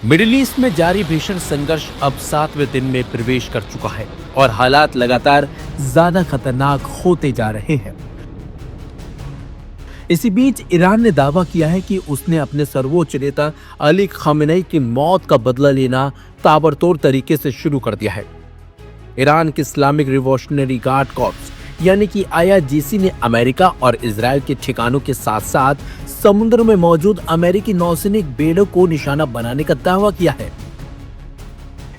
Middle east में जारी भीषण संघर्ष अब 7वें दिन में प्रवेश कर चुका है और हालात लगातार ज्यादा खतरनाक होते जा रहे हैं। इसी बीच ईरान ने दावा किया है कि उसने अपने सर्वोच्च नेता अली खामेनेई की मौत का बदला लेना ताबड़तोड़ तरीके से शुरू कर दिया है। ईरान के इस्लामिक रिवॉल्यूशनरी गार्ड कॉर्प्स यानी कि आईआरजीसी ने अमेरिका और इजराइल के ठिकानों के साथ साथ समुद्र में मौजूद अमेरिकी नौसैनिक बेड़ों को निशाना बनाने का दावा किया है।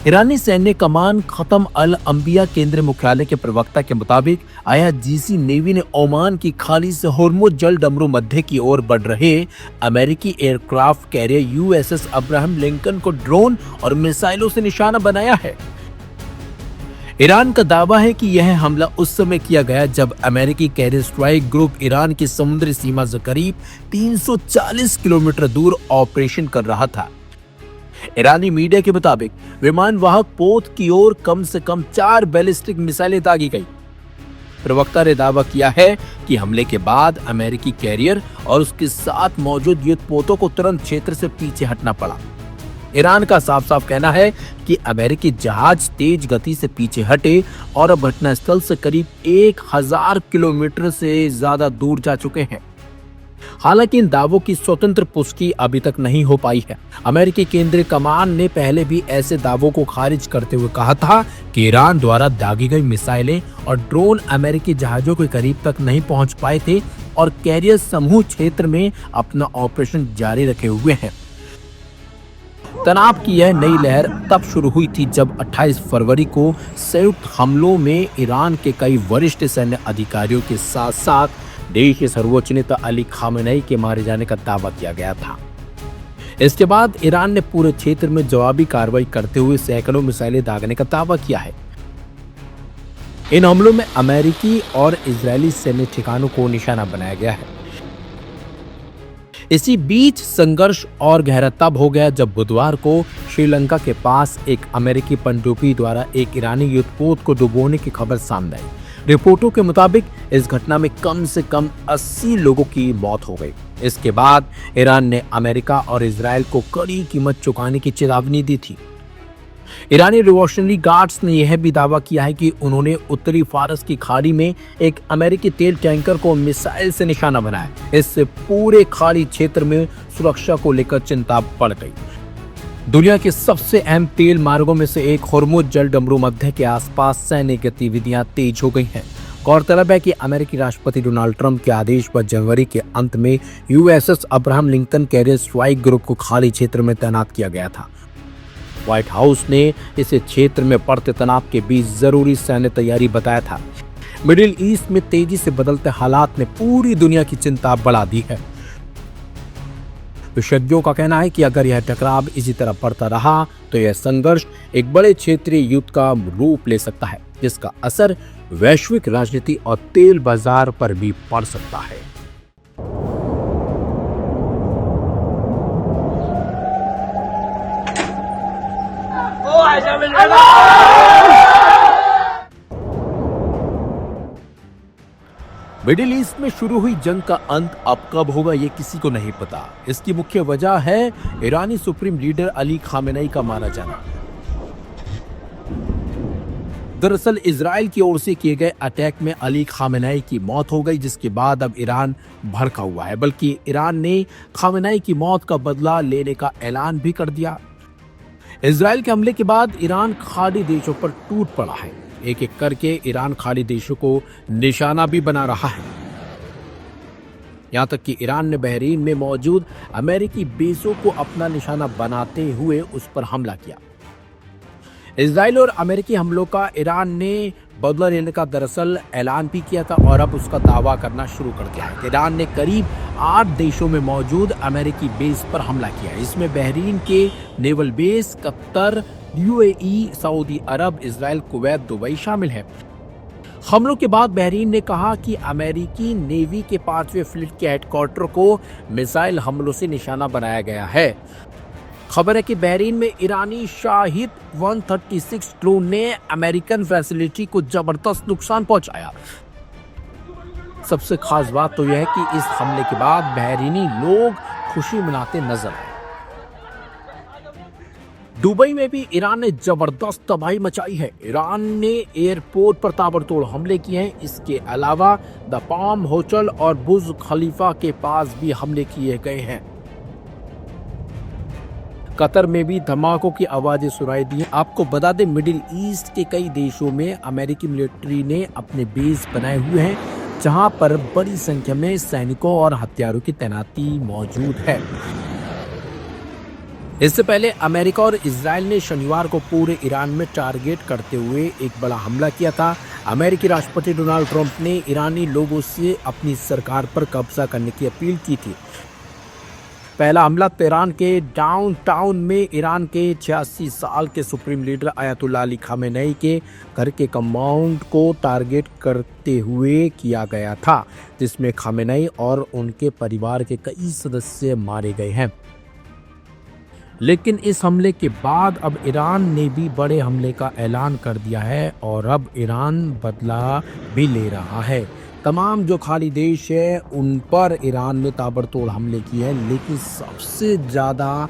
ईरानी सैन्य कमान खत्म अल अंबिया केंद्रीय मुख्यालय के प्रवक्ता के मुताबिक आईआरजीसी नेवी ने ओमान की खाड़ी से होर्मुज जल डमरू मध्य की ओर बढ़ रहे अमेरिकी aircraft carrier USS Abraham Lincoln को ड्रोन और मिसाइलों से निशाना बनाया है। ईरान का दावा है कि यह हमला उस समय किया गया जब अमेरिकी कैरियर स्ट्राइक ग्रुप ईरान की समुद्री सीमा से करीब 340 किलोमीटर दूर ऑपरेशन कर रहा था। ईरानी मीडिया के मुताबिक विमान वाहक पोत की ओर कम से कम 4 बैलिस्टिक मिसाइलें दागी गई। प्रवक्ता ने दावा किया है कि हमले के बाद अमेरिकी कैरियर और उसके साथ मौजूद युद्ध पोतों को तुरंत क्षेत्र से पीछे हटना पड़ा। ईरान का साफ साफ कहना है कि अमेरिकी जहाज तेज गति से पीछे हटे और अब घटनास्थल से करीब 1000 किलोमीटर से ज्यादा दूर जा चुके हैं। हालांकि इन दावों की स्वतंत्र पुष्टि अभी तक नहीं हो पाई है। अमेरिकी केंद्रीय कमान ने पहले भी ऐसे दावों को खारिज करते हुए कहा था कि ईरान द्वारा दागी गई मिसाइलें और ड्रोन अमेरिकी जहाजों के करीब तक नहीं पहुंच पाए थे और कैरियर समूह क्षेत्र में अपना ऑपरेशन जारी रखे हुए हैं। तनाव की यह नई लहर तब शुरू हुई थी जब 28 फरवरी को संयुक्त हमलों में ईरान के कई वरिष्ठ सैन्य अधिकारियों के साथ साथ देश के सर्वोच्च नेता अली खामेनेई के मारे जाने का दावा किया गया था। इसके बाद ईरान ने पूरे क्षेत्र में जवाबी कार्रवाई करते हुए सैकड़ों मिसाइलें दागने का दावा किया है। इन हमलों में अमेरिकी और इजरायली सैन्य ठिकानों को निशाना बनाया गया है। इसी बीच संघर्ष और गहरा तब हो गया जब बुधवार को श्रीलंका के पास एक अमेरिकी पनडुब्बी द्वारा एक ईरानी युद्धपोत को डुबोने की खबर सामने आई। रिपोर्टों के मुताबिक इस घटना में कम से कम 80 लोगों की मौत हो गई। इसके बाद ईरान ने अमेरिका और इजराइल को कड़ी कीमत चुकाने की चेतावनी दी थी। ईरानी रिवॉल्यूशनरी गार्ड्स ने यह भी दावा किया है कि उन्होंने उत्तरी फारस की खाड़ी में एक अमेरिकी तेल टैंकर को मिसाइल से निशाना बनाया। इससे पूरे खाड़ी क्षेत्र में सुरक्षा को लेकर चिंता बढ़ गई। दुनिया के सबसे अहम तेल मार्गों में से एक होर्मुज जल डमरू मध्य के आसपास सैन्य गतिविधियां तेज हो गई हैं। गौरतलब है कि अमेरिकी राष्ट्रपति डोनाल्ड ट्रंप के आदेश पर जनवरी के अंत में USS Abraham Lincoln carrier strike group को खाड़ी क्षेत्र में तैनात किया गया था। व्हाइट हाउस ने इसे क्षेत्र में बढ़ते तनाव के बीच जरूरी सैन्य तैयारी बताया था। मिडिल ईस्ट में तेजी से बदलते हालात ने पूरी दुनिया की चिंता बढ़ा दी है। विशेषज्ञों का कहना है कि अगर यह टकराव इसी तरह बढ़ता रहा तो यह संघर्ष एक बड़े क्षेत्रीय युद्ध का रूप ले सकता है, जिसका असर वैश्विक राजनीति और तेल बाजार पर भी पड़ सकता है। मिडिल ईस्ट में शुरू हुई जंग का अंत अब कब होगा ये किसी को नहीं पता। इसकी मुख्य वजह है ईरानी सुप्रीम लीडर अली खामेनेई का मारा जाना। दरअसल इजराइल की ओर से किए गए अटैक में अली खामेनेई की मौत हो गई, जिसके बाद अब ईरान भड़का हुआ है। बल्कि ईरान ने खामेनेई की मौत का बदला लेने का ऐलान भी कर दिया। इजराइल के हमले के बाद ईरान खाड़ी देशों पर टूट पड़ा है। एक एक करके ईरान खाड़ी देशों को निशाना भी बना रहा है। यहां तक कि ईरान ने बहरीन में मौजूद अमेरिकी बेसों को अपना निशाना बनाते हुए उस पर हमला किया। इजराइल और अमेरिकी हमलों का ईरान ने बदला लेने का दरअसल ऐलान भी किया था और अब उसका दावा करना शुरू कर दिया है। ईरान ने करीब 8 देशों में मौजूद अमेरिकी बेस पर हमला किया। इसमें बहरीन के naval base, Qatar, UAE, Saudi Arab, Israel, Kuwait, Dubai शामिल है। हमलों के बाद बहरीन ने कहा कि अमेरिकी नेवी के 5वें फ्लीट के हेडक्वार्टर को मिसाइल हमलों से निशाना बनाया गया है। खबर है कि बहरीन में ईरानी शाहिद 136 ड्रोन ने अमेरिकन फैसिलिटी को जबरदस्त नुकसान पहुंचाया। सबसे खास बात तो यह है कि इस हमले के बाद बहरीनी लोग खुशी मनाते नजर आए। दुबई में भी ईरान ने जबरदस्त तबाही मचाई है। ईरान ने एयरपोर्ट पर ताबड़तोड़ हमले किए हैं। इसके अलावा द पाम होटल और बुर्ज खलीफा के पास भी हमले किए गए हैं। कतर में भी धमाकों की आवाजें सुनाई दी। आपको बता दें, मिडिल ईस्ट के कई देशों में अमेरिकी मिलिट्री ने अपने बेस बनाए हुए हैं, जहां पर बड़ी संख्या में सैनिकों और हथियारों की तैनाती मौजूद है। इससे पहले अमेरिका और इजराइल ने शनिवार को पूरे ईरान में टारगेट करते हुए एक बड़ा हमला किया था। अमेरिकी राष्ट्रपति डोनाल्ड ट्रंप ने ईरानी लोगों से अपनी सरकार पर कब्जा करने की अपील की थी। पहला हमला तेहरान के डाउनटाउन में ईरान के 86 साल के सुप्रीम लीडर अयतुल्ला अली खामेनेई के घर के कंपाउंड को टारगेट करते हुए किया गया था, जिसमें खामेनेई और उनके परिवार के कई सदस्य मारे गए हैं। लेकिन इस हमले के बाद अब ईरान ने भी बड़े हमले का ऐलान कर दिया है और अब ईरान बदला भी ले रहा है। तमाम जो खाली देश है उन पर ईरान ने ताबड़तोड़ हमले किए हैं, लेकिन सबसे ज़्यादा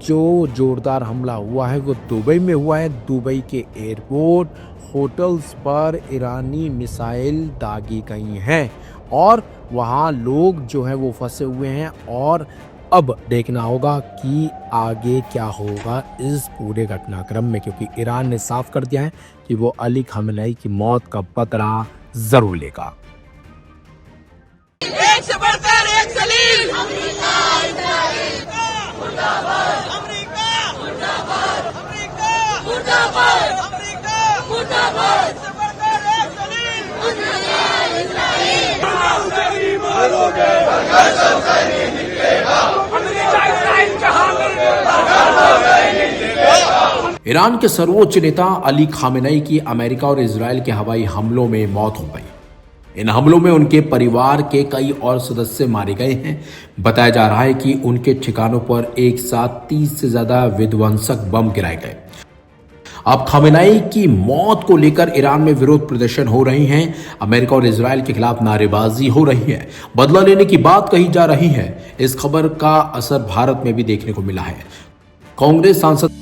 जो जोरदार हमला हुआ है वो दुबई में हुआ है। दुबई के एयरपोर्ट होटल्स पर ईरानी मिसाइल दागी गई हैं और वहाँ लोग जो हैं वो फंसे हुए हैं और अब देखना होगा कि आगे क्या होगा इस पूरे घटनाक्रम में, क्योंकि ईरान ने साफ कर दिया है कि वो अली खामेनेई की मौत का बदला जरूर लेगा। एक से बढ़कर एक जलील अमेरिका मुर्दाबाद, अमेरिका मुर्दाबाद, अमेरिका मुर्दाबाद, अमेरिका मुर्दाबाद, एक से बढ़कर एक जलील इस्राएल मारोगे, ईरान के सर्वोच्च नेता अली खामेनेई की अमेरिका और इजराइल के हवाई हमलों में मौत हो गई। इन हमलों में उनके परिवार के कई और सदस्य मारे गए हैं। बताया जा रहा है कि उनके ठिकानों पर एक साथ 30 से ज्यादा विध्वंसक बम गिराए गए। अब खामेनेई की मौत को लेकर ईरान में विरोध प्रदर्शन हो रहे हैं। अमेरिका और इजराइल के खिलाफ नारेबाजी हो रही है। बदला लेने की बात कही जा रही है। इस खबर का असर भारत में भी देखने को मिला है। कांग्रेस सांसद